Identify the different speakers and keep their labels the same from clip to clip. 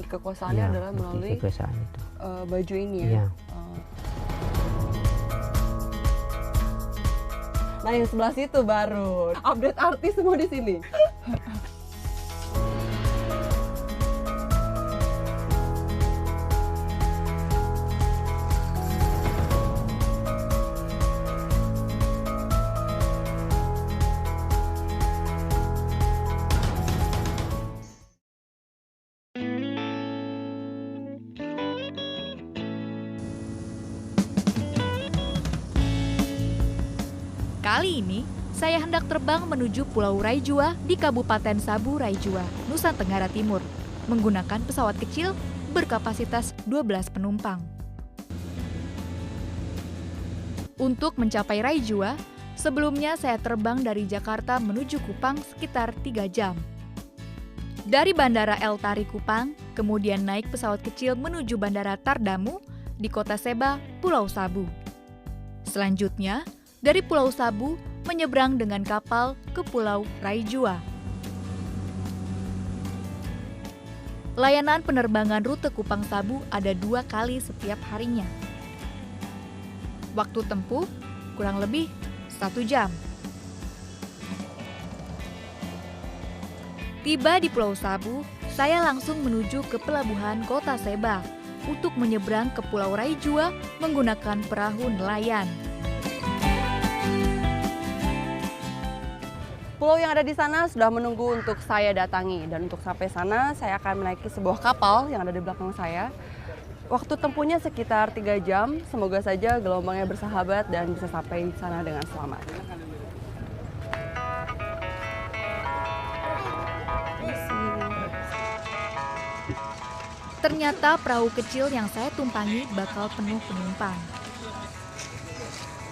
Speaker 1: kekuasaannya adalah melalui
Speaker 2: kekuasaan itu.
Speaker 1: Baju ini ya.
Speaker 2: Iya.
Speaker 1: Nah yang sebelah situ baru update artis semua di sini.
Speaker 3: Kali ini, saya hendak terbang menuju Pulau Raijua di Kabupaten Sabu Raijua, Nusa Tenggara Timur, menggunakan pesawat kecil berkapasitas 12 penumpang. Untuk mencapai Raijua, sebelumnya saya terbang dari Jakarta menuju Kupang sekitar 3 jam. Dari Bandara El Tari Kupang, kemudian naik pesawat kecil menuju Bandara Tardamu di Kota Seba, Pulau Sabu. Selanjutnya, dari Pulau Sabu menyeberang dengan kapal ke Pulau Raijua. Layanan penerbangan rute Kupang Sabu ada 2 kali setiap harinya. Waktu tempuh kurang lebih 1 jam. Tiba di Pulau Sabu, saya langsung menuju ke pelabuhan Kota Seba untuk menyeberang ke Pulau Raijua menggunakan perahu nelayan.
Speaker 1: Pulau yang ada di sana sudah menunggu untuk saya datangi, dan untuk sampai sana saya akan menaiki sebuah kapal yang ada di belakang saya. Waktu tempuhnya sekitar 3 jam, semoga saja gelombangnya bersahabat dan bisa sampai di sana dengan selamat.
Speaker 3: Ternyata perahu kecil yang saya tumpangi bakal penuh penumpang.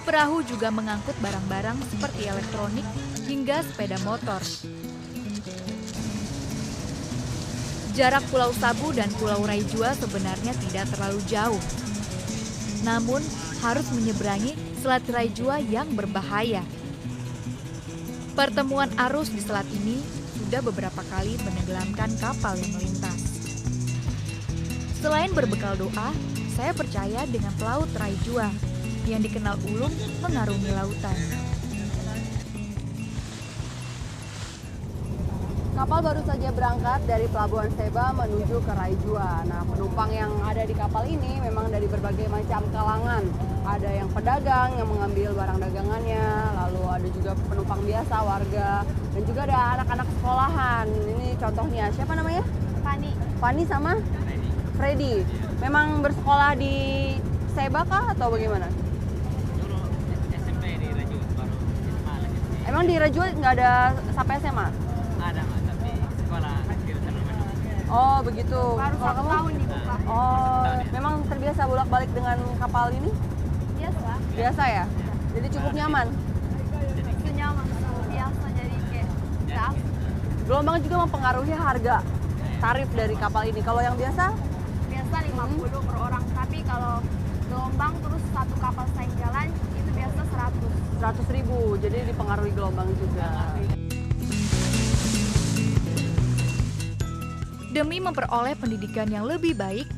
Speaker 3: Perahu juga mengangkut barang-barang seperti elektronik hingga sepeda motor. Jarak Pulau Sabu dan Pulau Raijua sebenarnya tidak terlalu jauh. Namun, harus menyeberangi Selat Raijua yang berbahaya. Pertemuan arus di selat ini sudah beberapa kali menenggelamkan kapal yang melintas. Selain berbekal doa, saya percaya dengan pelaut Raijua yang dikenal ulung mengarungi lautan.
Speaker 1: Kapal baru saja berangkat dari Pelabuhan Seba menuju ke Raijua. Nah, penumpang yang ada di kapal ini memang dari berbagai macam kalangan. Ada yang pedagang yang mengambil barang dagangannya, lalu ada juga penumpang biasa, warga, dan juga ada anak-anak sekolahan. Ini contohnya, siapa namanya? Fani sama Freddy. Memang bersekolah di Seba kah atau bagaimana?
Speaker 4: SMP di Raijua, baru SMA lagi.
Speaker 1: Emang di Raijua nggak ada sampai SMA?
Speaker 4: Ada, tapi sekolah kecil terlalu banyak.
Speaker 1: Oh begitu.
Speaker 5: Baru
Speaker 1: Kalau
Speaker 5: 1
Speaker 1: kamu?
Speaker 5: tahun dibuka.
Speaker 1: Oh, memang terbiasa bolak-balik dengan kapal ini?
Speaker 5: Biasa.
Speaker 1: Biasa ya? Jadi cukup nyaman?
Speaker 5: Senyaman, biasa jadi kayak gas.
Speaker 1: Gelombang juga mempengaruhi harga tarif dari kapal ini. Kalau yang biasa?
Speaker 5: Biasa 50 per orang. Tapi kalau gelombang terus satu kapal saing jalan itu biasa 100.
Speaker 1: 100.000, jadi dipengaruhi gelombang juga.
Speaker 3: Demi memperoleh pendidikan yang lebih baik,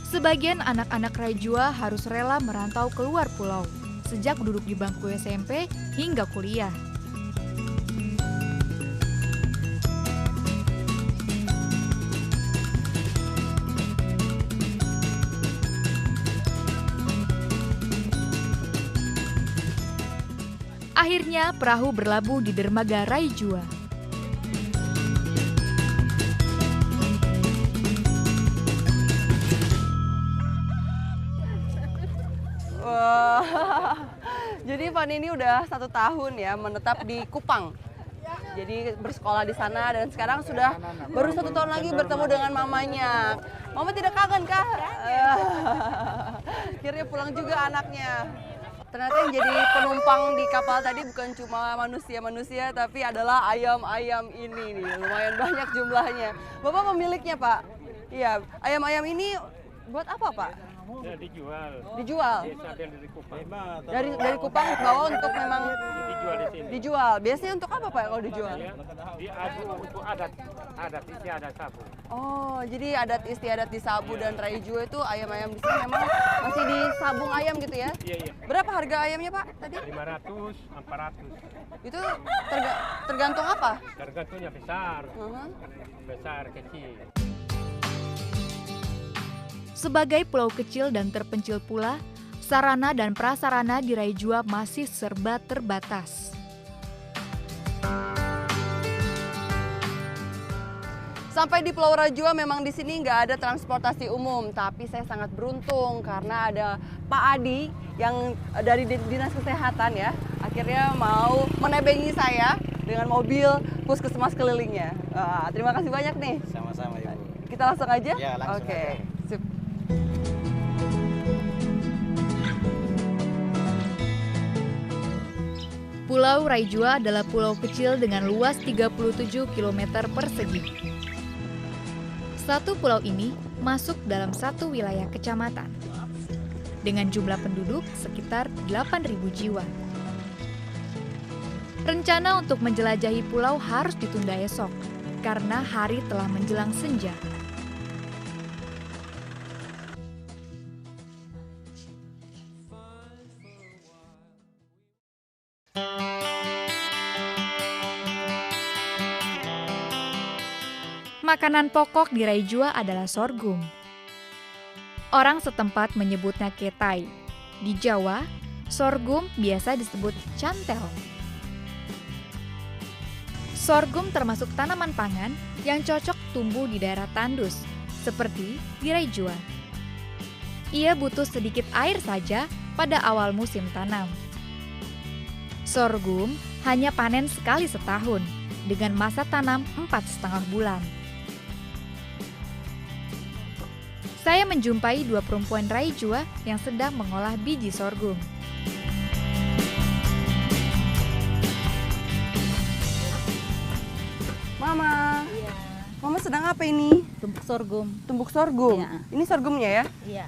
Speaker 3: sebagian anak-anak Raijua harus rela merantau keluar pulau, sejak duduk di bangku SMP hingga kuliah. Akhirnya perahu berlabuh di dermaga Raijua.
Speaker 1: Wah, jadi Fani ini udah 1 tahun ya menetap di Kupang. Jadi bersekolah di sana dan sekarang sudah baru 1 tahun lagi bertemu dengan mamanya. Mama tidak kangen kah? Akhirnya pulang juga anaknya. Ternyata yang jadi penumpang di kapal tadi bukan cuma manusia-manusia, tapi adalah ayam-ayam ini nih. Lumayan banyak jumlahnya. Bapak pemiliknya, Pak? Iya, ayam-ayam ini Buat apa, Pak?
Speaker 2: Ya, dijual.
Speaker 1: Dijual.
Speaker 2: Sambil dari Kupang.
Speaker 1: Dari Kupang bawa untuk memang
Speaker 2: Dijual di sini.
Speaker 1: dijual. Biasanya untuk apa, Pak, kalau dijual?
Speaker 2: Ya, diadu untuk adat istiadat Sabu.
Speaker 1: Oh, jadi adat istiadat di Sabu dan Raijua itu ayam-ayam di sini memang masih di sabung ayam gitu ya?
Speaker 2: Iya, iya.
Speaker 1: Berapa harga ayamnya, Pak, tadi?
Speaker 2: 500, 400.
Speaker 1: Itu tergantung apa?
Speaker 2: Tergantungnya besar,
Speaker 1: Mhm.
Speaker 2: besar kecil.
Speaker 3: Sebagai pulau kecil dan terpencil pula, sarana dan prasarana di Raijua masih serba terbatas.
Speaker 1: Sampai di Pulau Raijua memang di sini nggak ada transportasi umum, tapi saya sangat beruntung karena ada Pak Adi yang dari Dinas Kesehatan ya, akhirnya mau menebengi saya dengan mobil puskesmas kelilingnya. Terima kasih banyak nih.
Speaker 6: Sama-sama Ibu.
Speaker 1: Kita langsung aja?
Speaker 6: Ya, langsung
Speaker 1: Oke,
Speaker 6: aja.
Speaker 1: sip.
Speaker 3: Pulau Raijua adalah pulau kecil dengan luas 37 km persegi. Satu pulau ini masuk dalam satu wilayah kecamatan dengan jumlah penduduk sekitar 8.000 jiwa. Rencana untuk menjelajahi pulau harus ditunda esok karena hari telah menjelang senja. Makanan pokok di Raijua adalah sorghum. Orang setempat menyebutnya ketai. Di Jawa, sorghum biasa disebut cantel. Sorghum termasuk tanaman pangan yang cocok tumbuh di daerah tandus, seperti di Raijua. Ia butuh sedikit air saja pada awal musim tanam. Sorghum hanya panen sekali setahun, dengan masa tanam 4,5 bulan. Saya menjumpai dua perempuan Raijua yang sedang mengolah biji sorghum.
Speaker 1: Mama. Mama sedang apa ini?
Speaker 7: Tumbuk sorghum.
Speaker 1: Tumbuk sorghum.
Speaker 7: Iya.
Speaker 1: Ini sorghumnya ya?
Speaker 7: Iya.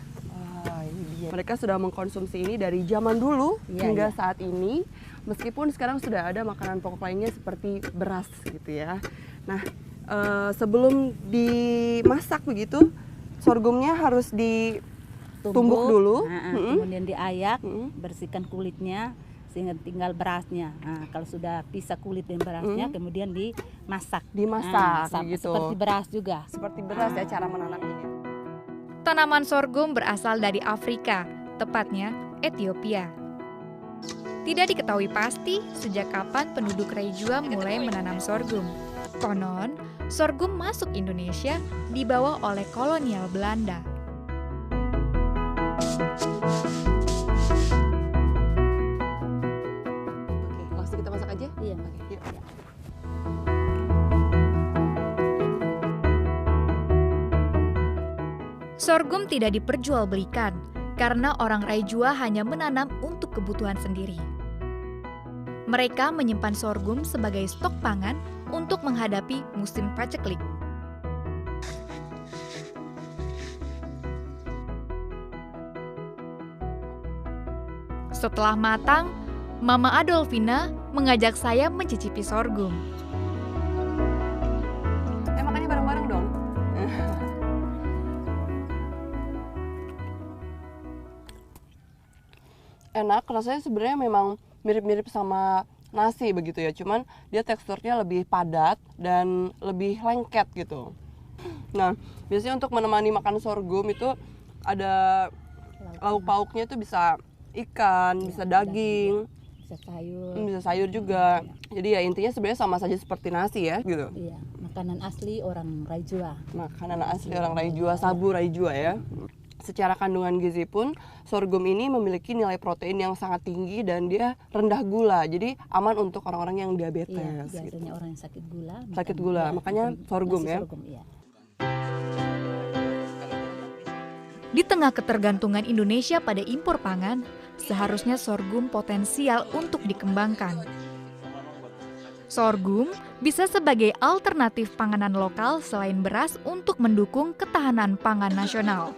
Speaker 1: Ini dia. Mereka sudah mengkonsumsi ini dari zaman dulu hingga saat ini. Meskipun sekarang sudah ada makanan pokok lainnya seperti beras gitu ya. Nah, sebelum dimasak begitu, sorghumnya harus ditumbuk dulu.
Speaker 7: Kemudian diayak, bersihkan kulitnya sehingga tinggal berasnya. Nah, kalau sudah pisah kulit dan berasnya, kemudian dimasak.
Speaker 1: Dimasak gitu.
Speaker 7: Seperti beras juga.
Speaker 1: Seperti beras ya cara menanamnya.
Speaker 3: Tanaman sorghum berasal dari Afrika, tepatnya Ethiopia. Tidak diketahui pasti sejak kapan penduduk Raijua mulai menanam sorghum. Konon, sorghum masuk Indonesia dibawa oleh kolonial Belanda.
Speaker 1: Oke, langsung kita masak aja?
Speaker 7: Iya.
Speaker 1: Oke, yuk.
Speaker 3: Sorghum tidak diperjualbelikan karena orang Raijua hanya menanam untuk kebutuhan sendiri. Mereka menyimpan sorghum sebagai stok pangan untuk menghadapi musim paceklik. Setelah matang, Mama Adolfina mengajak saya mencicipi sorghum.
Speaker 1: Makannya bareng-bareng dong. Enak, rasanya sebenarnya memang mirip-mirip sama nasi begitu ya, cuman dia teksturnya lebih padat dan lebih lengket gitu. Nah, biasanya untuk menemani makan sorghum itu ada lauk pauknya itu bisa ikan, bisa daging,
Speaker 7: Bisa sayur.
Speaker 1: bisa sayur juga. Jadi ya intinya sebenarnya sama saja seperti nasi ya gitu.
Speaker 7: Iya, makanan asli orang Raijua.
Speaker 1: Makanan asli orang Raijua, Sabu Raijua ya. Secara kandungan gizi pun, sorghum ini memiliki nilai protein yang sangat tinggi dan dia rendah gula. Jadi aman untuk orang-orang yang diabetes.
Speaker 7: Iya, biasanya
Speaker 1: gitu.
Speaker 7: orang yang sakit gula.
Speaker 1: Sakit gula, makanya sorghum ya.
Speaker 7: Sorghum, iya.
Speaker 3: Di tengah ketergantungan Indonesia pada impor pangan, seharusnya sorghum potensial untuk dikembangkan. Sorghum bisa sebagai alternatif panganan lokal selain beras untuk mendukung ketahanan pangan nasional.